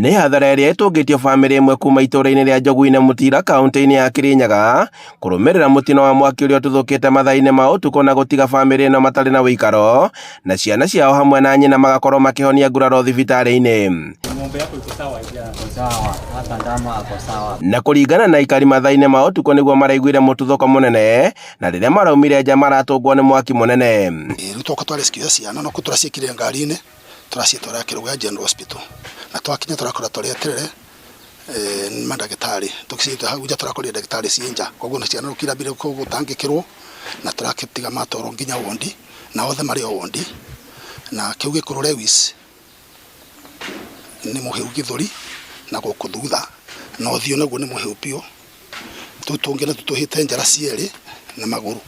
Nĩ hathara ĩrĩa ĩtũngĩtio bamĩrĩ ĩmwe kuma itũũra-inĩ rĩa Njogu-inĩ Mũtira kaunti-inĩ ya Kirinyaga kũrũmĩrĩra mũtino wa mwaki ũrĩa ũtuthũkĩte mathaa-inĩ ma ũtukũ na gũtiga bamĩrĩ ĩno matarĩ na ũikaro na ciana ciao hamwe na nyina magakorwo makĩhonia nguraro thibitarĩ-inĩ. Na kũringana na aikari mathaa-inĩ ma ũtukũ nĩguo maraiguire mũtuthũko mũnene na rĩrĩa maraumire nja maratũngwo nĩ mwaki mũnene. Rĩu twoka twarĩsikio ciana no tũraciĩkĩrire ngari-inĩ tũracitwara Kĩrũgũya General Hospital na twakinya tũrakora tũrĩeterere mandagĩtarĩ tũkĩcita hau nja tũrakorire ndagĩtarĩ cienja koguo na ciana rũkirambire gũtangĩkĩrwo na tũrakĩtiga matoro nginya wondi na othe marĩ o wondi na kĩu gĩkũrũ Lewis nĩ mũhĩu gĩthũri na gũkũ thutha na ũthiũ naguo nĩ mũhĩu biũ tũtũngĩ na tũtũhĩte njara cierĩ na magũrũ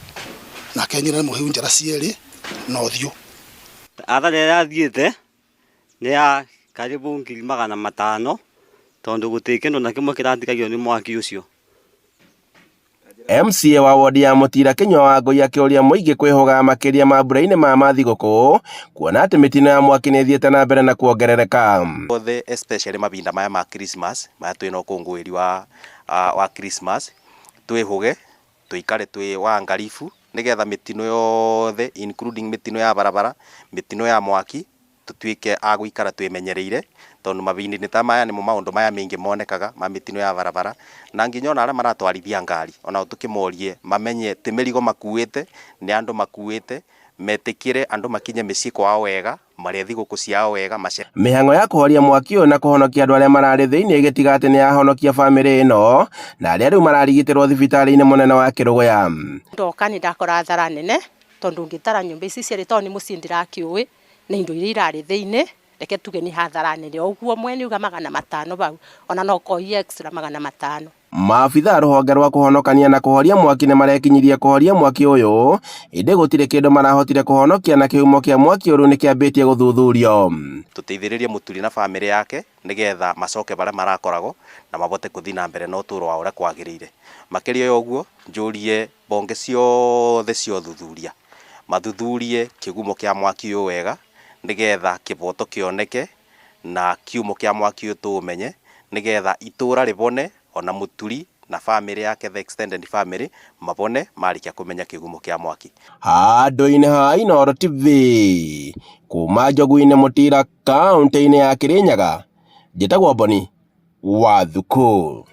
na kenyera nĩ mũhĩu njara cierĩ na ũthiũ. Athara ĩrĩa yathiĩte nĩ ya karibu 500,000 tondũ gũtirĩ kĩndũ na kĩmwe kĩratigagio nĩ mwaki ũcio. MCA wa wodi ya Mũtira Kinyua Wangui akĩũria mũingĩ kwĩhoga makĩria mambura-inĩ ma mathigũkũ kuona atĩ mĩtino ya mwaki nĩ ĩthiĩte na mbere na kuongerereka. Othe especially mabinda maya ma Christmas maya twĩna ũkũngũĩri wa Christmas twĩhũge tũikare twĩ waangalifu nĩgetha mĩtino yothe including mĩtino ya barabara mĩtino ya mwaki tutuike a guikara twemenyereire tondu mabindi-inĩ ta maya nimo maundu maya maingi monekaga ma mitino ya barabara na nginya ona aria maratwarithia ngari ona tukimorie mamenye ti mirigo makuite ni andu makuite metikire andu makinye micii kwao wega maria thiguku ciao wega mĩhang'o ya kũhoria mwaki ũyũ na kũhonokia andũ arĩa mararĩ thĩinĩ ĩgĩtiga atĩ nĩ yahonokia bamĩrĩ ĩno na arĩa rĩu mararigitĩrwo thibitarĩ-inĩ mũnene wa Kĩrũgũya. Ndoka nĩ ndakora athara nene tondu ngĩtara nyũmba ici cierĩ tondũ nĩ mũciĩ ndirakĩũĩ nĩ indo iria irarĩ thĩinĩ reke tuge nĩ hathara nene ũguo mwene uga 500 bau ona no koi extra 500. Maabitha rũhonge rwa kũhonokania na kũhoria mwaki nĩ marekinyirie kũhoria mwaki ũyũ ĩndĩ gũtirĩ kĩndũ marahotire kũhonokia na kĩhumo kĩa mwaki ũyũ nĩ kĩambĩtie gũthuthurio. Tũteithĩrĩrie mũturi na bamĩrĩ yake nĩgetha macoke baria marakoragwo na mabote kuthi na mbere na ũtũũro wao ũrĩa kwagĩrĩire. Makĩria ya ũguo njũrie bonge ciothe cia ũthuthuria mathuthurie kĩgumo kĩa mwaki ũyũ wega nĩgetha kĩboto kĩoneke na kiumo kĩa mwaki ũyũ tũũmenye nĩgetha itũũra rĩbone ona mũturi na bamĩrĩ yake the extended family mabone marĩkia kũmenya kĩgumo kĩa mwaki. Handũ-inĩ ha Inooro TV kuma Njogu-inĩ Mũtira kaunti-inĩ ya Kirinyaga njĩtagwo Boni Wathuku.